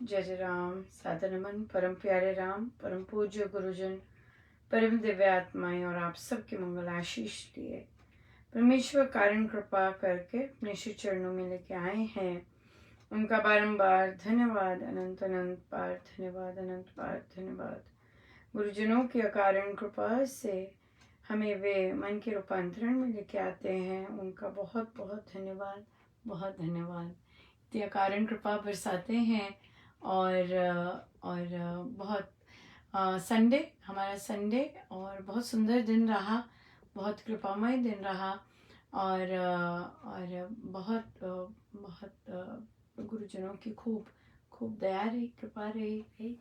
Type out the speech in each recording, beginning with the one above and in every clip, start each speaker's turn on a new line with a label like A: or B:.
A: जय जय राम। सादर नमन परम प्यारे राम, परम पूज्य गुरुजन, परम दिव्य आत्माएं और आप सबके मंगल आशीष लिए परमेश्वर कारण कृपा करके अपने श्री चरणों में लेके आए हैं। उनका बारंबार धन्यवाद, अनंत अनंत बार धन्यवाद, अनंत बार धन्यवाद। गुरुजनों की अकारण कृपा से हमें वे मन के रूपांतरण में लेके आते हैं। उनका बहुत बहुत धन्यवाद, बहुत धन्यवाद। इतनी अकारण कृपा बरसाते हैं और बहुत संडे, हमारा संडे और बहुत सुंदर दिन रहा, बहुत कृपामय दिन रहा और बहुत गुरुजनों की खूब खूब दया रही, कृपा रही।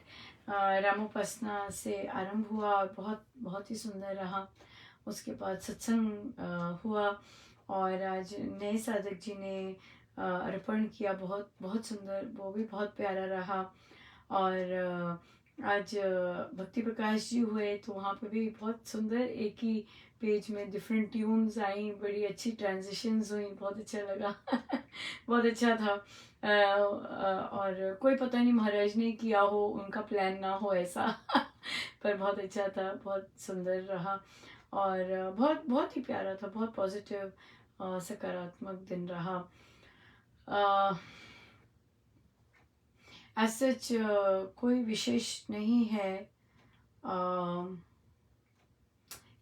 A: रामोपासना से आरंभ हुआ और बहुत बहुत ही सुंदर रहा। उसके बाद सत्संग हुआ और आज नए साधक जी ने अर्पण किया, बहुत बहुत सुंदर, वो भी बहुत प्यारा रहा। और आज भक्ति प्रकाश जी हुए तो वहाँ पे भी बहुत सुंदर, एक ही पेज में डिफरेंट ट्यून्स आई, बड़ी अच्छी ट्रांजिशंस हुई, बहुत अच्छा लगा बहुत अच्छा था। और कोई पता नहीं महाराज ने किया हो, उनका प्लान ना हो ऐसा पर बहुत अच्छा था, बहुत सुंदर रहा और बहुत बहुत ही प्यारा था, बहुत पॉजिटिव सकारात्मक दिन रहा। एज सच कोई विशेष नहीं है।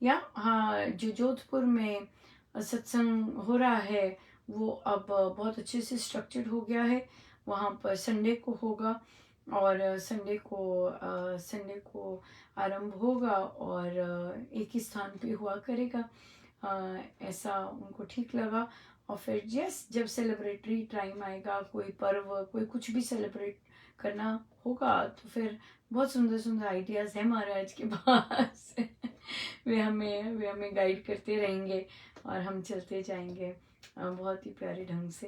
A: या हाँ, जो जोधपुर में सत्संग हो रहा है वो अब बहुत अच्छे से स्ट्रक्चर्ड हो गया है। वहाँ पर संडे को होगा और संडे को आरंभ होगा और एक ही स्थान पे हुआ करेगा। ऐसा उनको ठीक लगा। और फिर जब सेलिब्रेटरी टाइम आएगा, कोई पर्व, कोई कुछ भी सेलिब्रेट करना होगा तो फिर बहुत सुंदर सुंदर आइडियाज़ हैं महाराज के पास वे हमें गाइड करते रहेंगे और हम चलते जाएंगे बहुत ही प्यारे ढंग से।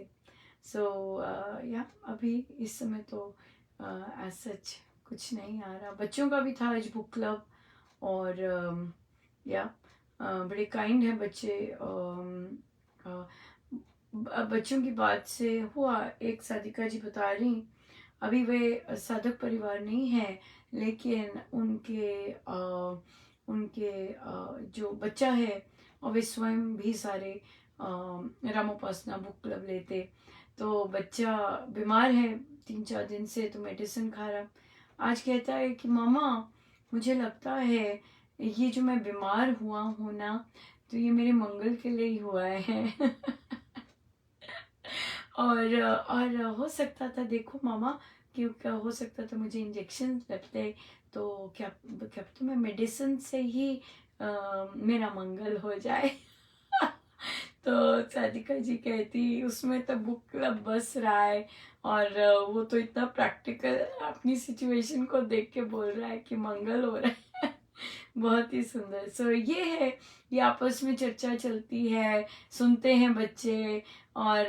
A: या अभी इस समय तो एज सच कुछ नहीं आ रहा। बच्चों का भी था आज बुक क्लब और बड़े काइंड है बच्चे। बच्चों की बात से हुआ, एक साधिका जी बता रही, अभी वे साधक परिवार नहीं है लेकिन उनके जो बच्चा है और वे स्वयं भी सारे रामोपासना बुक क्लब लेते। तो बच्चा बीमार है 3-4 दिन से, तो मेडिसिन खा रहा। आज कहता है कि मामा मुझे लगता है ये जो मैं बीमार हुआ हूँ ना, तो ये मेरे मंगल के लिए ही हुआ है और हो सकता था, देखो मामा, क्योंकि हो सकता था मुझे इंजेक्शन लगते तो क्या क्या तो मैं मेडिसिन से ही मेरा मंगल हो जाए तो साधिका जी कहती उसमें तो बुक क्लब बस रहा है और वो तो इतना प्रैक्टिकल अपनी सिचुएशन को देख के बोल रहा है कि मंगल हो रहा है बहुत ही सुंदर। ये है, ये आपस में चर्चा चलती है, सुनते हैं बच्चे और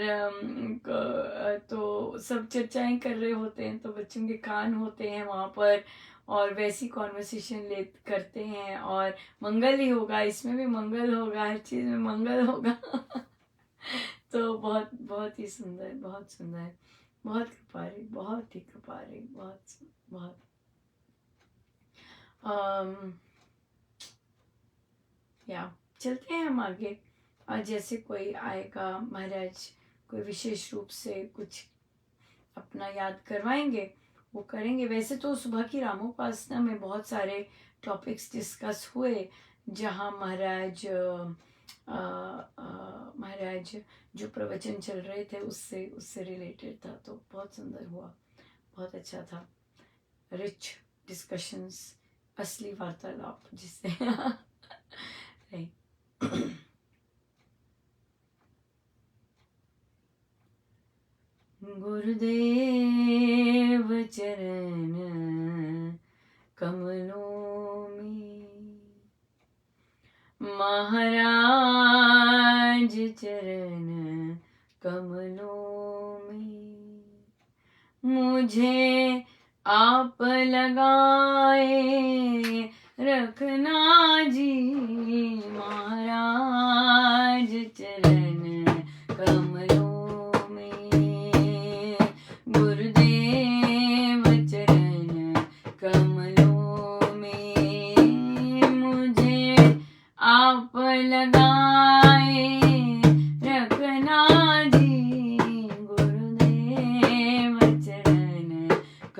A: तो सब चर्चाएं कर रहे होते हैं तो बच्चों के कान होते हैं वहाँ पर और वैसी कॉन्वर्सेशन ले करते हैं और मंगल ही होगा, इसमें भी मंगल होगा, हर चीज़ में मंगल होगा तो बहुत बहुत ही सुंदर, बहुत सुंदर, बहुत कृपारी, बहुत ही कृपारी, बहुत बहुत या चलते हैं हम आगे। आज जैसे कोई आएगा महाराज, कोई विशेष रूप से कुछ अपना याद करवाएंगे वो करेंगे। वैसे तो सुबह की रामोपासना में बहुत सारे टॉपिक्स डिस्कस हुए जहाँ महाराज जो प्रवचन चल रहे थे उससे उससे रिलेटेड था, तो बहुत सुंदर हुआ, बहुत अच्छा था। रिच डिस्कशंस, असली वार्तालाप जिसे गुरुदेव चरण कमलों में, महाराज चरण कमलों में, मुझे आप लगाए रखना जी, महाराज चरण कमलों में, गुरुदेव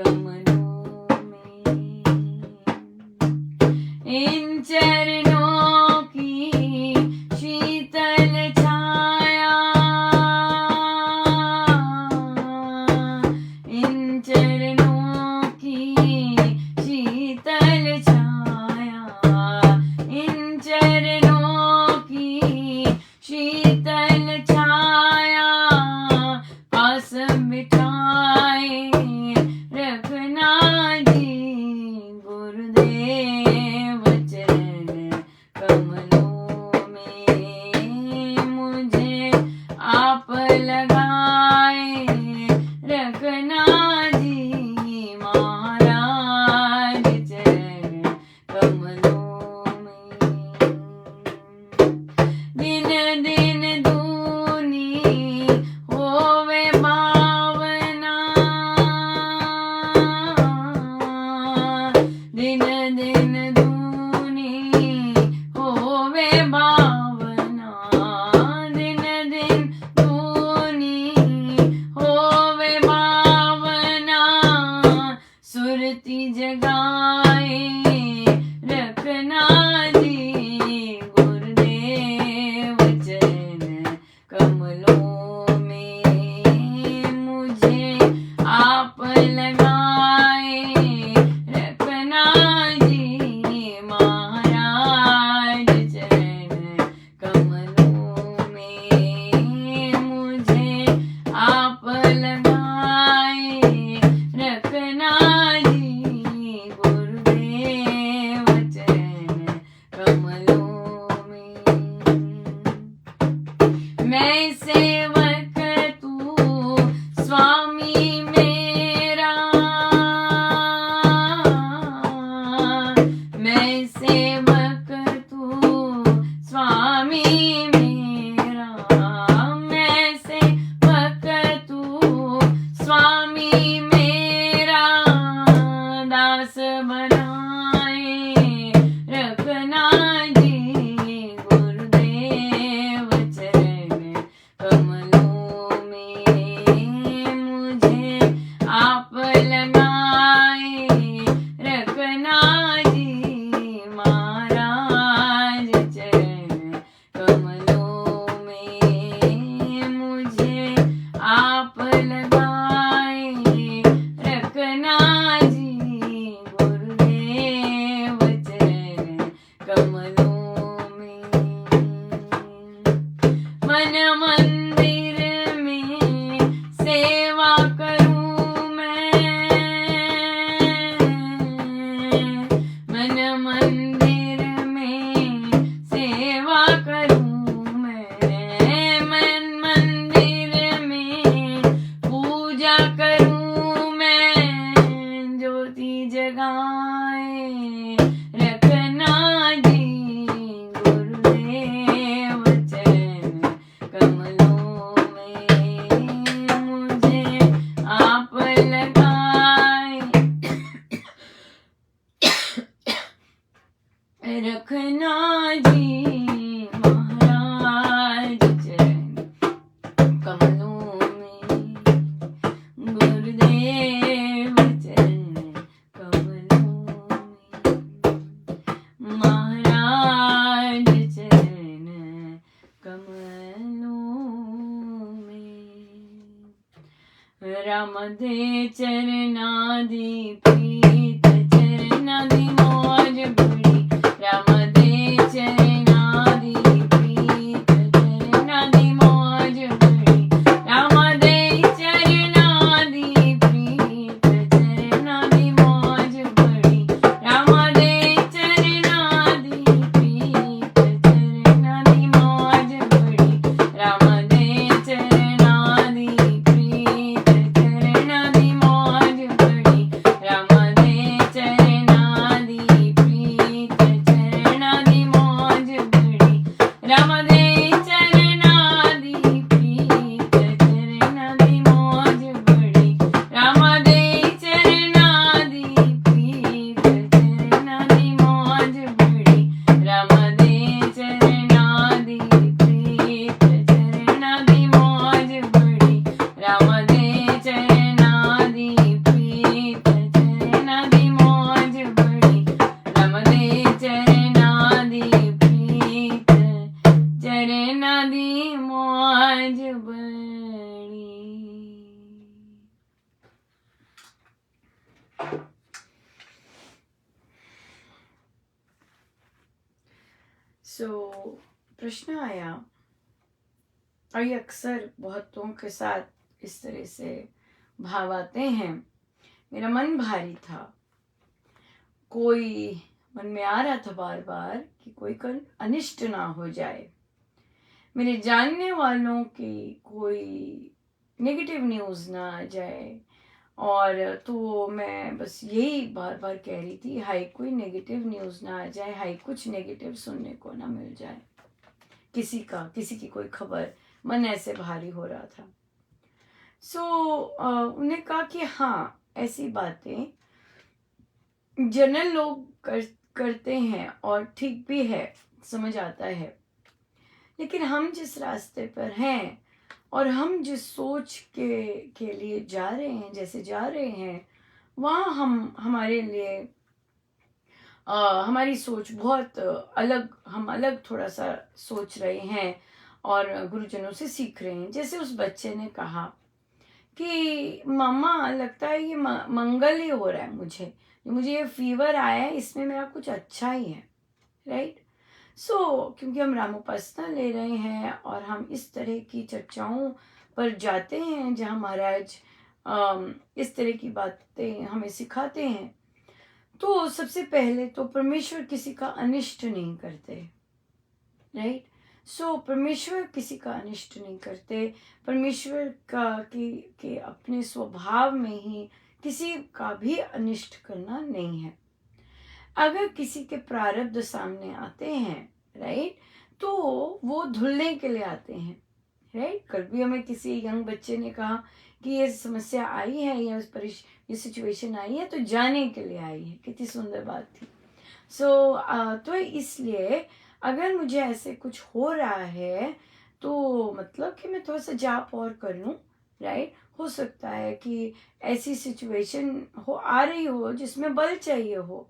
A: कमलों में। इन चरणों की शीतल छाया, इन चरणों की शीतल छाया, इन चरणों की शीतल छाया, पास बिठाए रखना जी गुरुदेव चरण कमलों में। मुझे आप लगाए रखना जी महाराज चरण कमलों में। दिन दिन दूनी होवे भावना, दिन दिन दूनी होवे भावना, दिन दिन दूनी होवे भावना, सुरती जगाए रखना जी गुरुदेव चरण कमलों में। मुझे आप लगाए रखना जी महाराज चरण कमलों में। मुझे आप लगाए रखना जी गुरुदेव चरण कमलों में। मैं सेवक तू स्वामी मेरा, मैं सेवक तू स्वामी मेरा, मैं सेवक तू स्वामी मेरा, दास बनाए रखना जी गुरुदेव चरण कमलों में। मुझे आप लगाए रखना जी महाराज चरण कमलों में। मुझे आप लगाए रखना जी गुरुदेव चरण कमलों में। मन मंदिर में सेवा करूं मैं, मन मंदिर में सेवा करूं मैं, मन मंदिर में पूजा करूं मैं, ज्योति जगाए रखना जी गुरुदेव चरण कमलों में। मुझे आप लगाए रखना जी महाराज चरण कमलों में। गुरुदेव चरण कमलों में, महाराज चरण कमलों में। रामदे चरणादि प्रीत चरणादि मौज बड़ी, रामदे चरणादि प्रीत चरणादि मौज बड़ी, रामदे चरणादि प्रीत चरणादि मौज बड़ी, रामदे चरणादि प्रीत चरणादि मौज बड़ी, रामदे चरणादि प्रीत चरणादि प्रश्न आया, और ये अक्सर बहुतों के साथ इस तरह से भाव आते हैं। मेरा मन भारी था, कोई मन में आ रहा था बार बार कि कोई कल अनिष्ट ना हो जाए, मेरे जानने वालों की कोई नेगेटिव न्यूज़ ना आ जाए। और तो मैं बस यही बार बार कह रही थी, हाय कोई नेगेटिव न्यूज़ ना आ जाए, हाय कुछ नेगेटिव सुनने को ना मिल जाए, किसी की कोई खबर। मन ऐसे भारी हो रहा था। उन्हें कहा कि हाँ, ऐसी बातें जनरल लोग करते हैं और ठीक भी है, समझ आता है, लेकिन हम जिस रास्ते पर हैं और हम जिस सोच के लिए जा रहे हैं, जैसे जा रहे हैं, वहाँ हमारे लिए हमारी सोच बहुत अलग, हम अलग थोड़ा सा सोच रहे हैं और गुरुजनों से सीख रहे हैं। जैसे उस बच्चे ने कहा कि मम्मा लगता है ये मंगल ही हो रहा है, मुझे ये फीवर आया है, इसमें मेरा कुछ अच्छा ही है, राइट। क्योंकि हम रामोपासना ले रहे हैं और हम इस तरह की चर्चाओं पर जाते हैं जहाँ महाराज इस तरह की बातें हमें सिखाते हैं, तो सबसे पहले तो परमेश्वर किसी का अनिष्ट नहीं करते, राइट। परमेश्वर किसी का अनिष्ट नहीं करते। परमेश्वर के अपने स्वभाव में ही किसी का भी अनिष्ट करना नहीं है। अगर किसी के प्रारब्ध सामने आते हैं, राइट, तो वो धुलने के लिए आते हैं, राइट। कल भी हमें किसी यंग बच्चे ने कहा कि ये समस्या आई है या ये सिचुएशन आई है तो जाने के लिए आई है। कितनी सुंदर बात थी। तो इसलिए अगर मुझे ऐसे कुछ हो रहा है तो मतलब कि मैं थोड़ा सा जाप और कर लूँ, राइट। हो सकता है कि ऐसी सिचुएशन आ रही हो जिसमें बल चाहिए हो,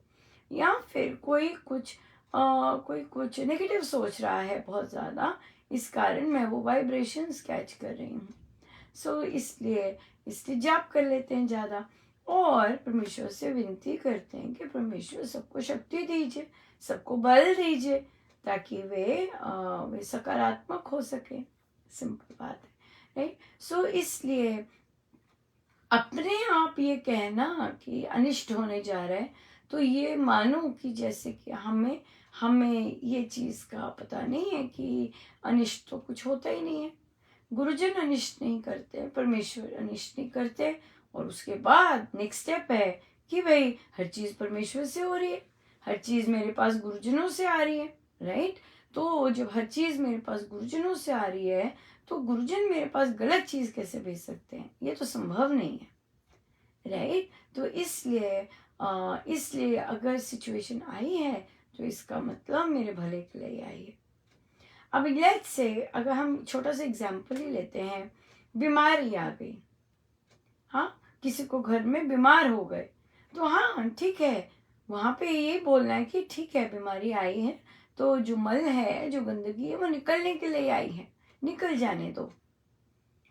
A: या फिर कोई कुछ नेगेटिव सोच रहा है बहुत ज़्यादा, इस कारण मैं वो वाइब्रेशंस कैच कर रही हूँ। इसलिए जाप कर लेते हैं ज़्यादा और परमेश्वर से विनती करते हैं कि परमेश्वर सबको शक्ति दीजिए, सबको बल दीजिए, ताकि वे सकारात्मक हो सके। सिंपल बात है, राइट। इसलिए अपने आप ये कहना कि अनिष्ट होने जा रहा है, तो ये मानो कि जैसे कि हमें ये चीज़ का पता नहीं है कि अनिष्ट तो कुछ होता ही नहीं है। गुरुजन अनिष्ट नहीं करते, परमेश्वर अनिष्ट नहीं करते। और उसके बाद नेक्स्ट स्टेप है कि भाई हर चीज़ परमेश्वर से हो रही है, हर चीज़ मेरे पास गुरुजनों से आ रही है, राइट। तो जब हर चीज़ मेरे पास गुरुजनों से आ रही है तो गुरुजन मेरे पास गलत चीज़ कैसे भेज सकते हैं? ये तो संभव नहीं है, राइट। तो इसलिए अगर सिचुएशन आई है तो इसका मतलब मेरे भले के लिए आई है। अब लेट्स से अगर हम छोटा सा एग्जाम्पल ही लेते हैं, बीमारी आ गई, हाँ, किसी को घर में बीमार हो गए, तो हाँ ठीक है, वहाँ पे ये बोलना है कि ठीक है बीमारी आई है तो जो मल है, जो गंदगी है, वो निकलने के लिए आई है, निकल जाने दो,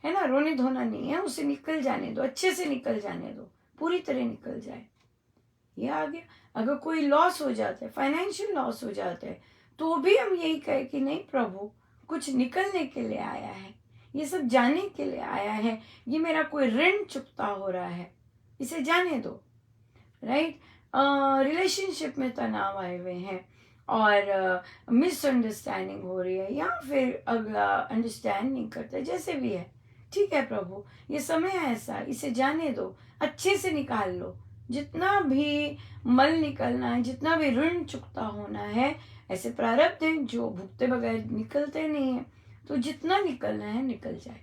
A: है ना, रोने धोना नहीं है, उसे निकल जाने दो, अच्छे से निकल जाने दो, पूरी तरह निकल जाए। ये आ गया। अगर कोई लॉस हो जाता है, फाइनेंशियल लॉस हो जाता है, तो भी हम यही कहे कि नहीं प्रभु, कुछ निकलने के लिए आया है, ये सब जाने के लिए आया है, ये मेरा कोई ऋण चुकता हो रहा है, इसे जाने दो, राइट। रिलेशनशिप में तनाव आए हुए हैं और मिसअंडरस्टैंडिंग हो रही है, या फिर अगला अंडरस्टैंड नहीं करता, जैसे भी है, ठीक है प्रभु, ये समय है ऐसा, इसे जाने दो, अच्छे से निकाल लो, जितना भी मल निकलना है, जितना भी ऋण चुकता होना है, ऐसे प्रारब्ध हैं जो भुगते बगैर निकलते नहीं है, तो जितना निकलना है निकल जाए,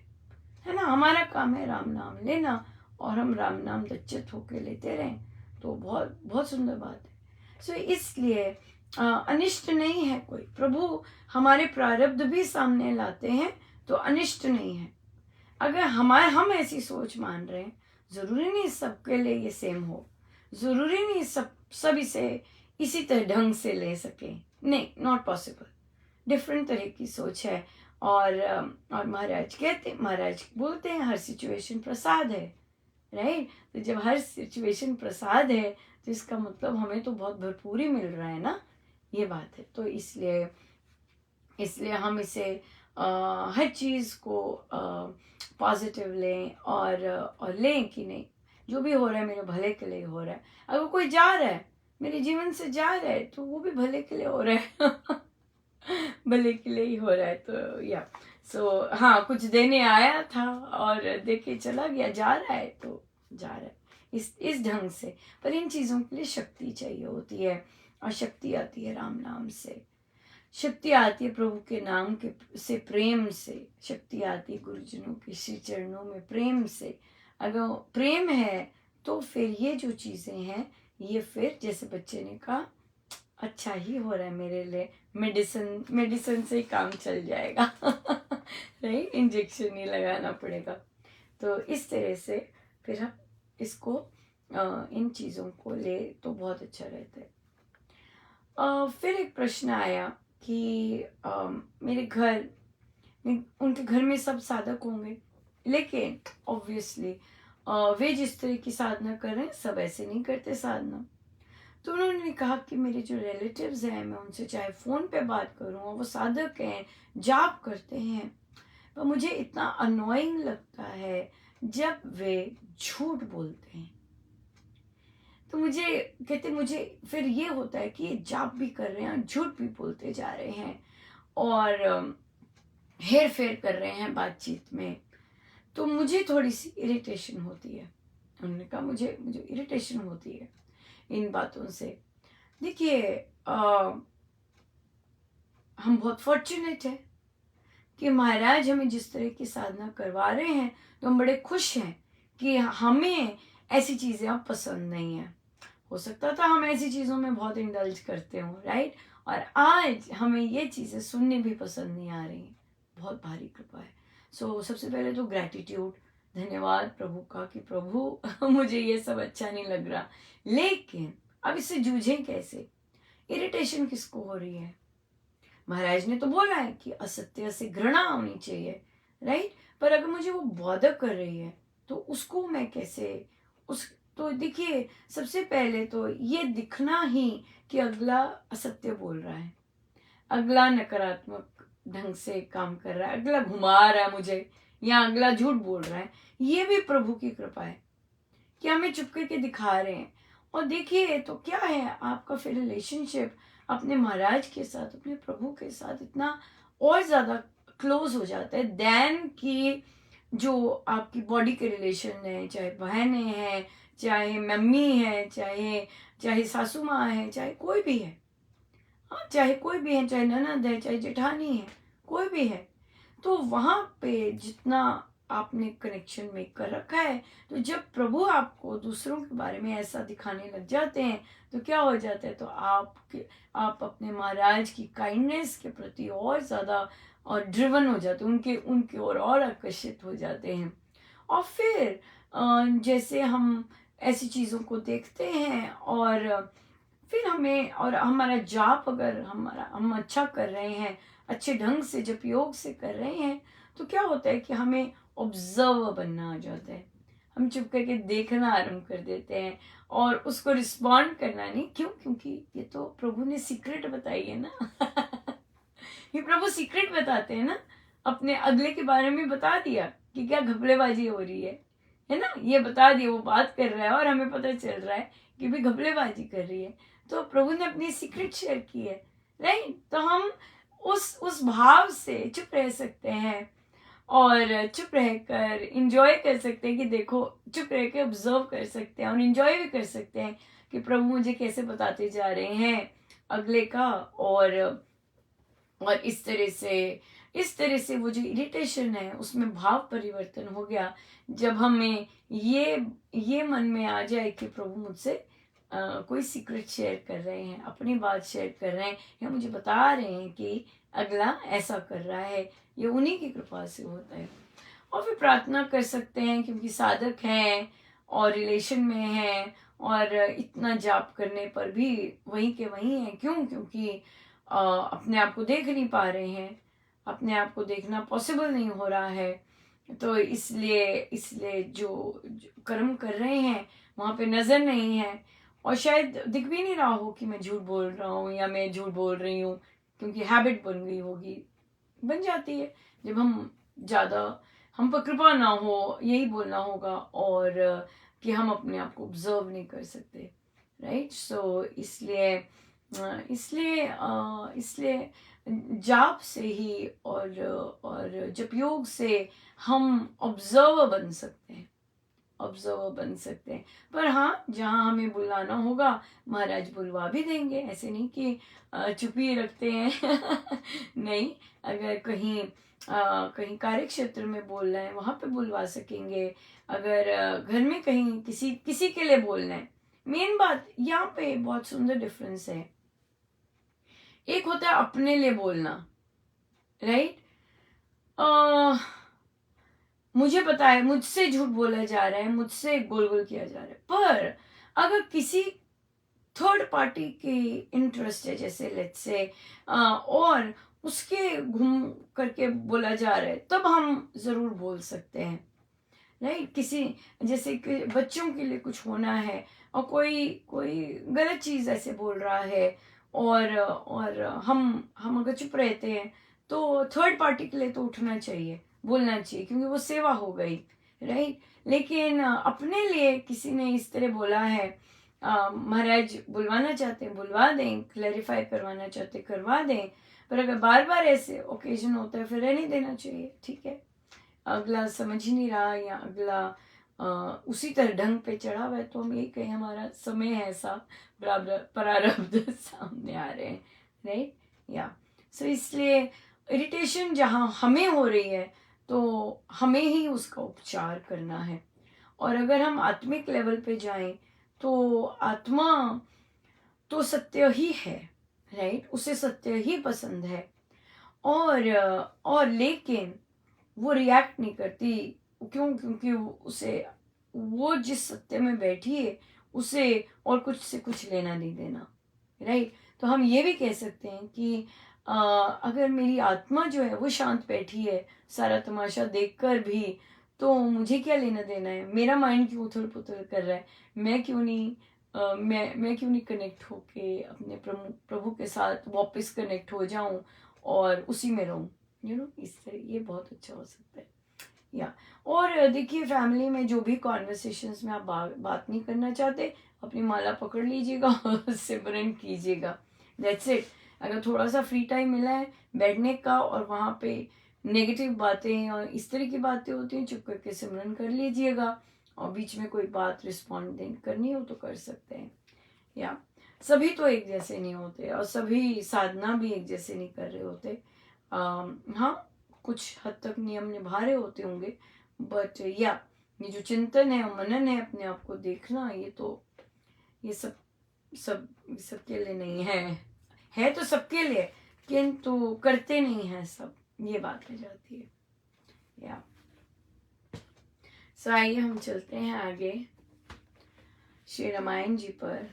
A: है ना। हमारा काम है राम नाम लेना और हम राम नाम दच्चित होके लेते रहें, तो बहुत बहुत सुंदर बात है। इसलिए अनिष्ट नहीं है कोई, प्रभु हमारे प्रारब्ध भी सामने लाते हैं तो अनिष्ट नहीं है। अगर हम ऐसी सोच मान रहे हैं, जरूरी नहीं सबके लिए ये सेम हो, जरूरी नहीं सब इसे इसी तरह ढंग से ले सके, नहीं, नॉट पॉसिबल, डिफरेंट तरह की सोच है। और महाराज बोलते हैं हर सिचुएशन प्रसाद है, राइट। तो जब हर सिचुएशन प्रसाद है तो इसका मतलब हमें तो बहुत भरपूरी मिल रहा है ना, ये बात है। तो इसलिए इसलिए हम इसे हर चीज़ को पॉजिटिव लें और लें कि नहीं, जो भी हो रहा है मेरे भले के लिए हो रहा है। अगर कोई जा रहा है, मेरे जीवन से जा रहा है, तो वो भी भले के लिए हो रहा है। भले के लिए ही हो रहा है। तो या हाँ, कुछ देने आया था और दे के चला गया, जा रहा है तो जा रहा है इस ढंग से। पर इन चीज़ों के लिए शक्ति चाहिए होती है, और शक्ति आती है राम नाम से, शक्ति आती है प्रभु के नाम के से, प्रेम से शक्ति आती है, गुरुजनों के श्री चरणों में प्रेम से। अगर प्रेम है तो फिर ये जो चीज़ें हैं, ये फिर जैसे बच्चे ने कहा, अच्छा ही हो रहा है मेरे लिए, मेडिसिन से ही काम चल जाएगा। राइट, इंजेक्शन नहीं लगाना पड़ेगा। तो इस तरह से फिर हम इसको इन चीज़ों को ले तो बहुत अच्छा रहता है। फिर एक प्रश्न आया कि मेरे घर उनके घर में सब साधक होंगे, लेकिन ऑब्वियसली वे जिस तरह की साधना कर रहे हैं सब ऐसे नहीं करते साधना। तो उन्होंने कहा कि मेरे जो रिलेटिव्स हैं, मैं उनसे चाहे फ़ोन पे बात करूं, वो साधक हैं, जाप करते हैं, पर मुझे इतना अनोइंग लगता है जब वे झूठ बोलते हैं। तो मुझे कहते, मुझे फिर ये होता है कि ये जाप भी कर रहे हैं, झूठ भी बोलते जा रहे हैं, और हेर फेर कर रहे हैं बातचीत में, तो मुझे थोड़ी सी इरिटेशन होती है। उन्होंने कहा मुझे मुझे इरिटेशन होती है इन बातों से। देखिए, हम बहुत फॉर्चुनेट हैं कि महाराज हमें जिस तरह की साधना करवा रहे हैं, तो हम बड़े खुश हैं कि हमें ऐसी चीज़ें अब पसंद नहीं है। हो सकता था हम ऐसी चीज़ों में बहुत इंडल्ज करते हों, राइट, और आज हमें ये चीज़ें सुननी भी पसंद नहीं आ रही। बहुत भारी कृपा है। सबसे पहले तो ग्रैटिट्यूड, धन्यवाद प्रभु का कि प्रभु मुझे ये सब अच्छा नहीं लग रहा, लेकिन अब इससे जूझें कैसे। इरिटेशन किसको हो रही है? महाराज ने तो बोला है कि असत्य से घृणा होनी चाहिए, राइट, पर अगर मुझे वो बॉदर कर रही है तो उसको मैं कैसे उस तो देखिए, सबसे पहले तो ये दिखना ही कि अगला असत्य बोल रहा है, अगला नकारात्मक ढंग से काम कर रहा है, अगला घुमा रहा है मुझे, या अगला झूठ बोल रहा है, ये भी प्रभु की कृपा है कि हमें चुप करके दिखा रहे हैं। और देखिए तो क्या है, आपका फिर रिलेशनशिप अपने महाराज के साथ, अपने प्रभु के साथ इतना और ज़्यादा क्लोज हो जाता है दैन कि जो आपकी बॉडी के रिलेशन है, चाहे बहनें हैं, चाहे मम्मी है, चाहे चाहे सासू माँ है, चाहे कोई भी है, हाँ, चाहे कोई भी है, चाहे ननद है, चाहे जेठानी है, कोई भी है, तो वहाँ पे जितना आपने कनेक्शन मेक कर रखा है, तो जब प्रभु आपको दूसरों के बारे में ऐसा दिखाने लग जाते हैं तो क्या हो जाता है, तो आप अपने महाराज की काइंडनेस के प्रति और ज़्यादा और ड्रिवन हो जाते हैं, उनके उनकी ओर और आकर्षित हो जाते हैं। और फिर जैसे हम ऐसी चीज़ों को देखते हैं, और फिर हमें और हमारा जाप अगर हम अच्छा कर रहे हैं, अच्छे ढंग से जप योग से कर रहे हैं, तो क्या होता है कि हमें ऑब्जर्वर बनना आ जाता है। हम चुप करके देखना आरंभ कर देते हैं और उसको रिस्पॉन्ड करना नहीं। क्यों? क्योंकि ये तो प्रभु ने सीक्रेट बताई है ना। ये प्रभु सीक्रेट बताते हैं ना, अपने अगले के बारे में बता दिया कि क्या घपलेबाजी हो रही है ना, ये बता दिया, वो बात कर रहा है और हमें पता चल रहा है कि भी घपलेबाजी कर रही है, तो प्रभु ने अपनी सीक्रेट शेयर की है, राइट। तो हम उस भाव से चुप रह सकते हैं और चुप रहकर इंजॉय कर सकते हैं कि देखो, चुप रह के ऑब्जर्व कर सकते हैं और इंजॉय भी कर सकते हैं कि प्रभु मुझे कैसे बताते जा रहे हैं अगले का। और इस तरह से वो जो इरिटेशन है उसमें भाव परिवर्तन हो गया जब हमें ये मन में आ जाए कि प्रभु मुझसे कोई सीक्रेट शेयर कर रहे हैं, अपनी बात शेयर कर रहे हैं, या मुझे बता रहे हैं कि अगला ऐसा कर रहा है, ये उन्हीं की कृपा से होता है। और फिर प्रार्थना कर सकते हैं क्योंकि साधक हैं और रिलेशन में हैं, और इतना जाप करने पर भी वहीं के वहीं हैं। क्यों? क्योंकि अपने आप को देख नहीं पा रहे हैं, अपने आप को देखना पॉसिबल नहीं हो रहा है, तो इसलिए इसलिए जो कर्म कर रहे हैं वहाँ पे नज़र नहीं है, और शायद दिख भी नहीं रहा हो कि मैं झूठ बोल रहा हूँ या मैं झूठ बोल रही हूँ, क्योंकि हैबिट बन गई होगी, बन जाती है जब हम पर कृपा ना हो, यही बोलना होगा, और कि हम अपने आप को ऑब्जर्व नहीं कर सकते, राइट। सो इसलिए जाप से ही और जप योग से हम ऑब्जर्वर बन सकते हैं। पर हाँ, जहाँ हमें बुलाना होगा महाराज बुलवा भी देंगे, ऐसे नहीं कि चुप ही रखते हैं नहीं, अगर कहीं कार्य क्षेत्र में बोलना है वहाँ पे बुलवा सकेंगे, अगर घर में कहीं किसी के लिए बोलना है। मेन बात यहाँ पे बहुत सुंदर डिफरेंस है, एक होता है अपने लिए बोलना, राइट। मुझे पता है मुझसे झूठ बोला जा रहा है, मुझसे गोल गोल किया जा रहा है, पर अगर किसी थर्ड पार्टी की इंटरेस्ट है, जैसे लेट्स से, और उसके घूम करके बोला जा रहा है, तब हम जरूर बोल सकते हैं, राइट। किसी जैसे कि बच्चों के लिए कुछ होना है और कोई गलत चीज ऐसे बोल रहा है, और हम अगर चुप रहते हैं तो थर्ड पार्टी के लिए तो उठना चाहिए, बोलना चाहिए, क्योंकि वो सेवा हो गई, राइट। लेकिन अपने लिए किसी ने इस तरह बोला है, महाराज बुलवाना चाहते हैं बुलवा दें, क्लैरिफाई करवाना चाहते करवा दें, पर अगर बार बार ऐसे ओकेजन होता है फिर रहने देना चाहिए, ठीक है। अगला समझ ही नहीं रहा या अगला उसी तरह ढंग पे चढ़ा हुआ है, तो हम यही कहें हमारा समय है ऐसा, प्रारब्ध सामने आ रहे हैं, राइट। या सो इसलिए इरिटेशन जहाँ हमें हो रही है तो हमें ही उसका उपचार करना है, और अगर हम आत्मिक लेवल पे जाएं तो आत्मा तो सत्य ही है, राइट, उसे सत्य ही पसंद है, और लेकिन वो रिएक्ट नहीं करती, क्योंकि वो जिस सत्य में बैठी है उसे और कुछ से कुछ लेना नहीं देना, राइट। तो हम ये भी कह सकते हैं कि अगर मेरी आत्मा जो है वो शांत बैठी है सारा तमाशा देखकर भी, तो मुझे क्या लेना देना है, मेरा माइंड क्यों उथल पुथल कर रहा है, मैं क्यों नहीं कनेक्ट होके अपने प्रभु के साथ वापस कनेक्ट हो जाऊं और उसी में रहूं, इस तरह ये बहुत अच्छा हो सकता है। या और देखिए, फैमिली में जो भी कॉन्वर्सेशंस में आप बात नहीं करना चाहते, अपनी माला पकड़ लीजिएगा और सिमरन कीजिएगा, दैट्स इट। अगर थोड़ा सा फ्री टाइम मिला है बैठने का और वहाँ पे नेगेटिव बातें और इस तरह की बातें होती हैं, चुप करके सिमरन कर लीजिएगा, और बीच में कोई बात रिस्पॉन्ड करनी हो तो कर सकते हैं। या सभी तो एक जैसे नहीं होते और सभी साधना भी एक जैसे नहीं कर रहे होते, हाँ कुछ हद तक नियम निभा रहे होते होंगे, बट या ये जो चिंतन है और मनन है, अपने आप को देखना, ये सबके लिए नहीं है तो सबके लिए, किंतु करते नहीं है सब, ये बात हो जाती है। या सो आइए हम चलते हैं आगे श्री रामायण जी पर।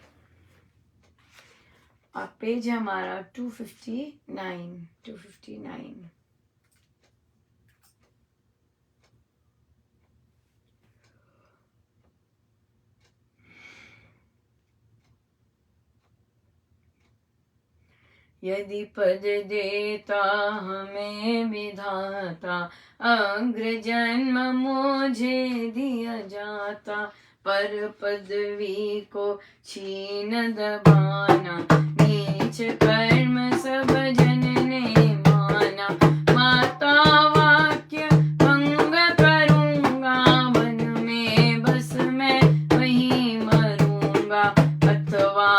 A: आप पेज है हमारा 259। यदि पद देता हमें विधाता, अग्र जन्म मुझे दिया जाता, पर पदवी को छीन दबाना, नीच कर्म सब जन ने माना, माता वाक्य भंग करूंगा, वन में बस मैं वहीं मरूंगा, अथवा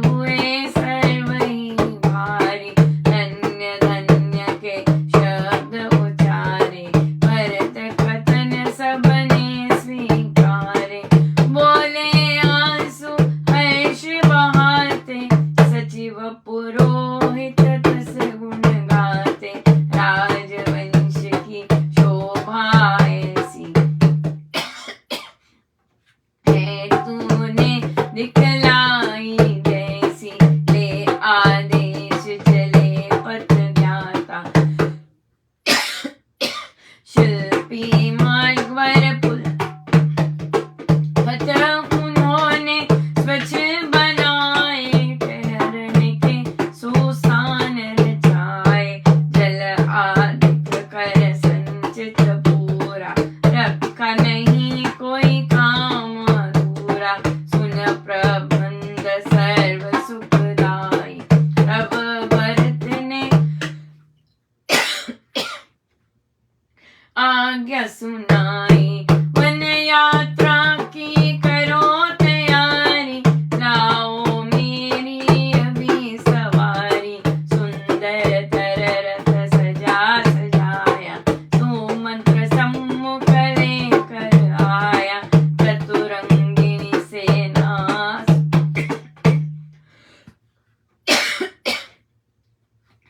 A: हुए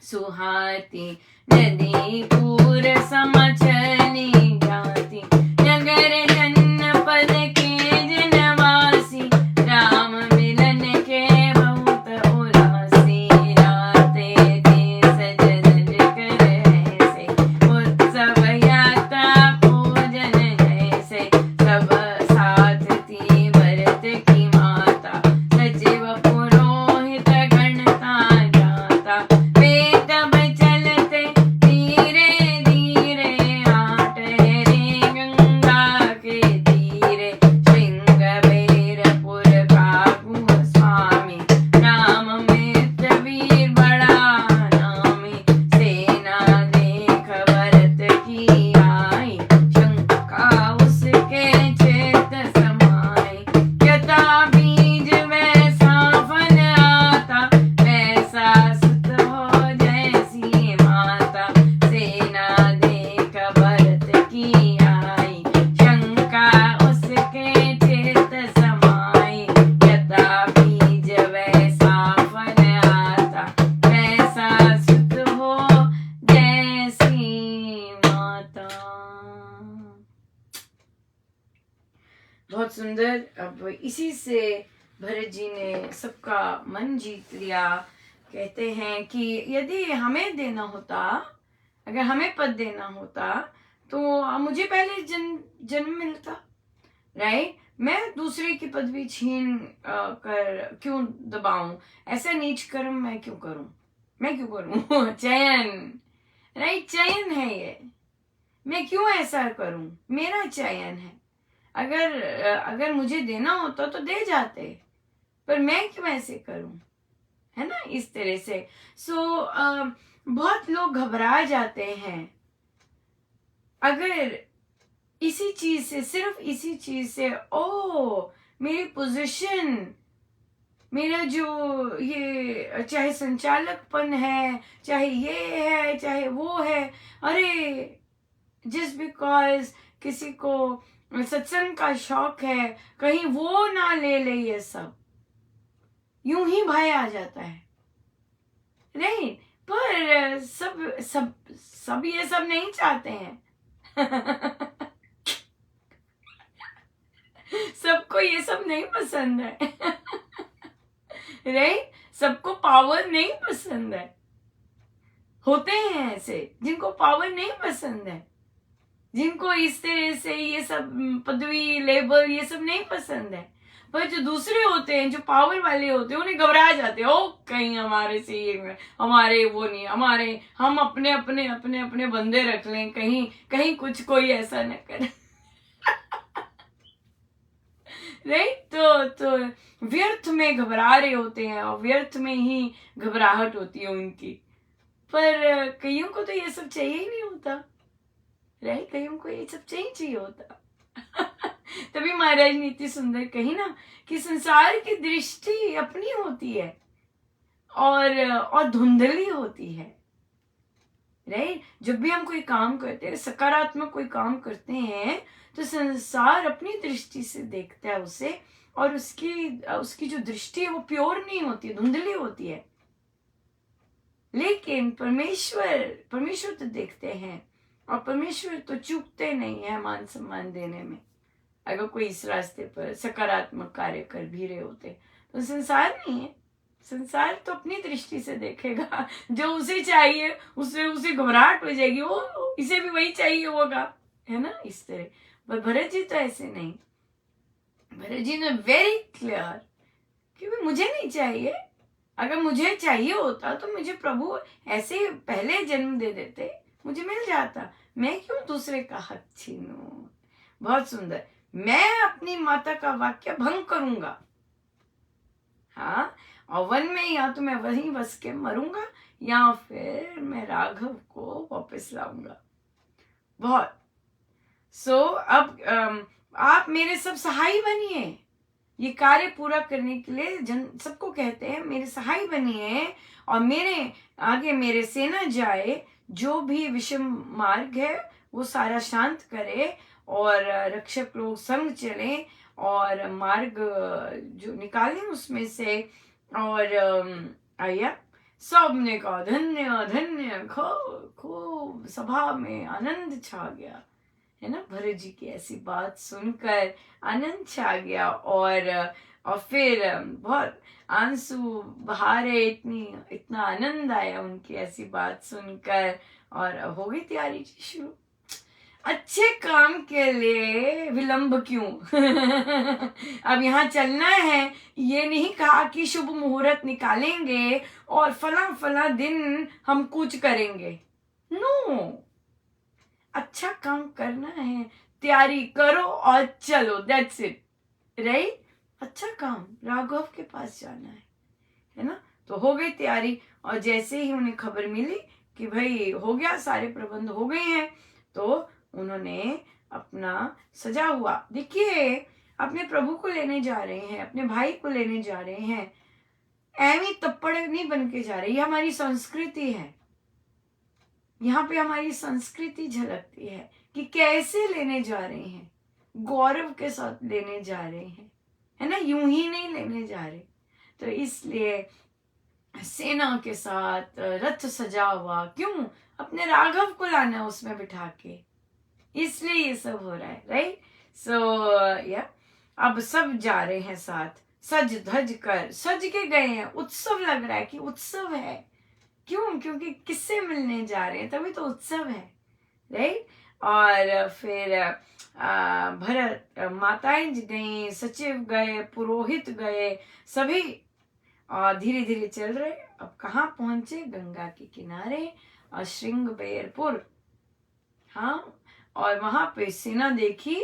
A: सुहाती नदी पूर समचली जाती नगर जनपद के जनवासी राम मिलन के बहुत उदासी राते थे सजल कर ऐसे उत्सव यात्रा भोजन जैसे सब साथ थी भरत की माता सचिव पुरोहित गणता जाता वे तब चलते धीरे धीरे आ ठहरे गंगा के तीरे श्रृंगबेरपुर काबू स्वामी राम मित्र वीर बड़ा नामी सेना देख भरत की आई शंका उसके चेत समाई यथा बीज वैसा फल आता वैसा सुत हो जैसी माता सेना देख भरत की आई शंका उसके चेत समाई यथा बीज वैसा फल आता वैसा सुत हो जैसी माता। बहुत सुंदर। अब इसी से भरत जी ने सबका मन जीत लिया। कहते हैं कि यदि हमें देना होता, अगर हमें पद देना होता तो मुझे पहले जन्म मिलता, राइट। मैं दूसरे की पदवी छीन कर क्यों दबाऊं, ऐसा नीच कर्म मैं क्यों करूं चयन, राइट, चयन है ये, मैं क्यों ऐसा करूं, मेरा चयन है। अगर मुझे देना होता तो दे जाते, पर मैं क्यों ऐसे करूं, है ना, इस तरह से। बहुत लोग घबरा जाते हैं अगर इसी चीज से, सिर्फ इसी चीज से, ओ मेरी पोजीशन, मेरा जो ये चाहे संचालकपन है, चाहे ये है, चाहे वो है, अरे जस्ट बिकॉज किसी को सत्संग का शौक है, कहीं वो ना ले ले, ये सब यूं ही भय आ जाता है, नहीं। पर सब ये सब नहीं चाहते हैं सबको ये सब नहीं पसंद है राइट, सबको पावर नहीं पसंद है। होते हैं ऐसे जिनको पावर नहीं पसंद है, जिनको इस तरह से ये सब पदवी, लेबल, ये सब नहीं पसंद है। पर जो दूसरे होते हैं, जो पावर वाले होते हैं, उन्हें घबरा जाते हैं, ओ कहीं हमारे से ये, हमारे वो नहीं, हमारे, हम अपने अपने अपने अपने बंदे रख लें, कहीं कुछ कोई ऐसा न करे राइट। तो व्यर्थ में घबरा रहे होते हैं और व्यर्थ में ही घबराहट होती है उनकी। पर कईयों को तो ये सब चाहिए ही नहीं होता, राइट, कईयों को ये सब चाहिए होता तभी महाराज ने इतनी सुंदर कही ना कि संसार की दृष्टि अपनी होती है और धुंधली होती है, राइट। जब भी हम कोई काम करते हैं, सकारात्मक कोई काम करते हैं, तो संसार अपनी दृष्टि से देखता है उसे, और उसकी जो दृष्टि है वो प्योर नहीं होती है, धुंधली होती है। लेकिन परमेश्वर तो देखते हैं, और परमेश्वर तो चूकते नहीं है मान सम्मान देने में। अगर कोई इस रास्ते पर सकारात्मक कार्य कर भी रहे होते, तो संसार नहीं है, संसार तो अपनी दृष्टि से देखेगा, जो उसे चाहिए उसे घबराहट हो जाएगी, वो इसे भी वही चाहिए होगा, है ना, इस तरह। पर भरत जी तो ऐसे नहीं, भरत जी ने वेरी क्लियर कि मुझे नहीं चाहिए, अगर मुझे चाहिए होता तो मुझे प्रभु ऐसे पहले जन्म दे देते, मुझे मिल जाता, मैं क्यों दूसरे का हक छीनूं। बहुत सुंदर। मैं अपनी माता का वाक्य भंग करूंगा, हाँ, और वन में या तो मैं वहीं बस के मरूंगा, या फिर मैं राघव को वापस लाऊंगा। बहुत अब आप मेरे सब सहाय बनिए, ये कार्य पूरा करने के लिए सबको कहते हैं मेरे सहाय बनिए, और मेरे आगे मेरे सेना जाए, जो भी विषम मार्ग है वो सारा शांत करे, और रक्षक लोग संग चले और मार्ग जो निकालें उसमें से, और आया सबने कहा धन्य धन्य, खूब खूब सभा में आनंद छा गया, है ना। भरत जी की ऐसी बात सुनकर आनंद छा गया, और फिर बहुत आंसू बहा रहे, इतना आनंद आया उनकी ऐसी बात सुनकर, और हो गई तैयारी जी शुरू। अच्छे काम के लिए विलंब क्यों? अब यहाँ चलना है, ये नहीं कहा कि शुभ मुहूर्त निकालेंगे और फला फला दिन हम कुछ करेंगे। नो, अच्छा काम करना है, तैयारी करो और चलो, दैट्स इट, राइट। अच्छा काम, राघव के पास जाना है ना। तो हो गई तैयारी, और जैसे ही उन्हें खबर मिली कि भाई हो गया, सारे प्रबंध हो गए हैं, तो उन्होंने अपना सजा हुआ, देखिए अपने प्रभु को लेने जा रहे हैं, अपने भाई को लेने जा रहे हैं, ऐवी तप्पड़ नहीं बन के जा रहे। ये हमारी संस्कृति है, यहाँ पे हमारी संस्कृति झलकती है कि कैसे लेने जा रहे हैं, गौरव के साथ लेने जा रहे हैं, है ना, यूं ही नहीं लेने जा रहे। तो इसलिए सेना के साथ रथ सजा हुआ, क्यों? अपने राघव को लाना उसमें बिठा के, इसलिए ये सब हो रहा है, राइट। सो या अब सब जा रहे हैं साथ, सज धज कर, सज के गए हैं, उत्सव लग रहा है कि उत्सव है, क्यों? क्योंकि किससे मिलने जा रहे हैं, तभी तो उत्सव है, राइट। और फिर भरत, माताएं गई, सचिव गए, पुरोहित गए, सभी, और धीरे धीरे चल रहे। अब कहाँ पहुंचे? गंगा के किनारे, और श्रृंगबेरपुर, हाँ। और वहां पे सेना देखी,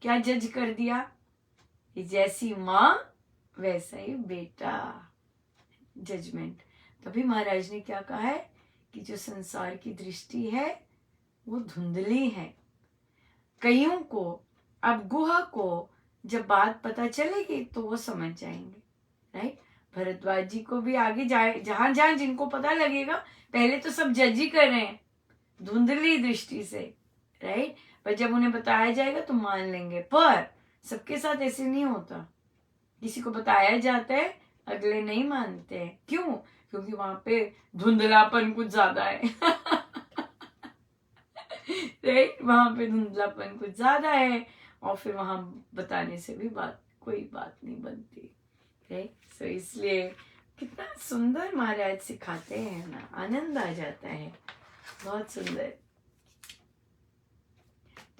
A: क्या जज कर दिया कि जैसी माँ वैसा ही बेटा, जजमेंट। तभी महाराज ने क्या कहा है कि जो संसार की दृष्टि है वो धुंधली है। कईयों को, अब गुहा को जब बात पता चलेगी तो वो समझ जाएंगे, राइट। भरद्वाज जी को भी आगे जाए, जहां जहां जिनको पता लगेगा, पहले तो सब जज ही कर रहे हैं धुंधली दृष्टि से, राइट। पर जब उन्हें बताया जाएगा तो मान लेंगे। पर सबके साथ ऐसे नहीं होता, किसी को बताया जाता है, अगले नहीं मानते हैं, क्यों? क्योंकि वहां पे धुंधलापन कुछ ज्यादा है। राइट, वहां पे धुंधलापन कुछ ज्यादा है, और फिर वहां बताने से भी कोई बात नहीं बनती, राइट। सो इसलिए कितना सुंदर महाराज सिखाते हैं ना, आनंद आ जाता है, बहुत सुंदर।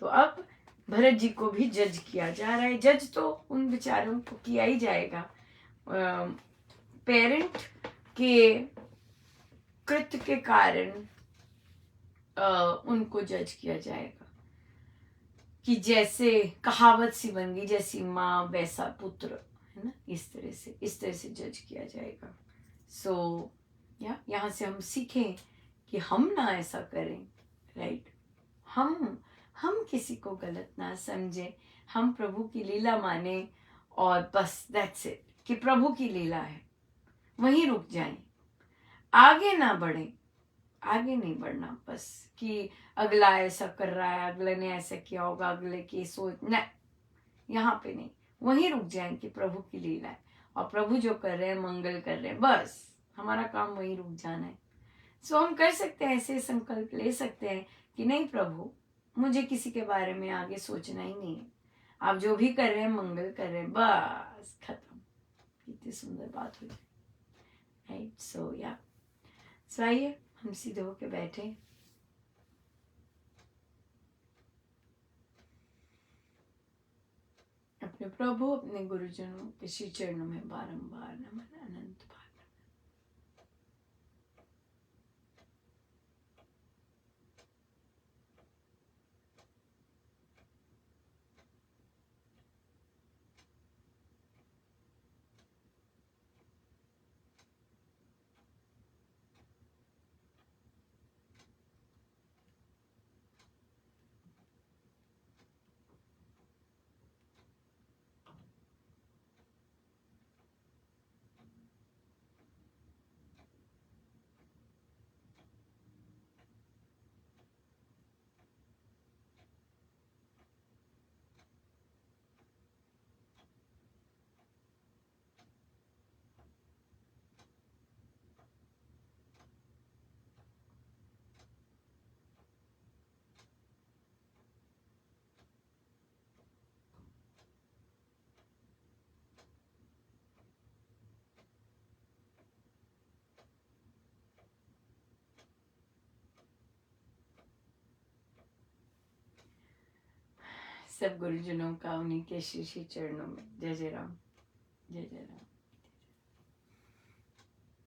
A: तो अब भरत जी को भी जज किया जा रहा है। जज तो उन बेचारों को किया ही जाएगा, पेरेंट के कृत्य के कारण उनको जज किया जाएगा, कि जैसे कहावत सी बन गई, जैसी माँ वैसा पुत्र, है ना, इस तरह से जज किया जाएगा। सो यहाँ से हम सीखें कि हम ना ऐसा करें, राइट। हम किसी को गलत ना समझे, हम प्रभु की लीला माने, और बस दैट्स इट, कि प्रभु की लीला है, वहीं रुक जाएं, आगे ना बढ़े, आगे नहीं बढ़ना, बस कि अगला ऐसा कर रहा है, अगले ने ऐसा किया होगा, अगले की सोच, नहीं, यहाँ पे नहीं, वहीं रुक जाएं कि प्रभु की लीला है, और प्रभु जो कर रहे हैं मंगल कर रहे हैं, बस हमारा काम वहीं रुक जाना है। सो हम कर सकते हैं, ऐसे संकल्प ले सकते हैं कि नहीं प्रभु, मुझे किसी के बारे में आगे सोचना ही नहीं है, आप जो भी कर रहे हैं मंगल कर रहे हैं, बस खत्म। कितनी सुंदर बात हुई, राइट। सो आइए हम सीधे होके बैठे, अपने प्रभु, अपने गुरुजनों के श्री चरणों में बारंबार नमन, अनंत बार। सब गुरुजनों का उन्हीं के श्री श्री चरणों में। जय जय राम, जय जय राम।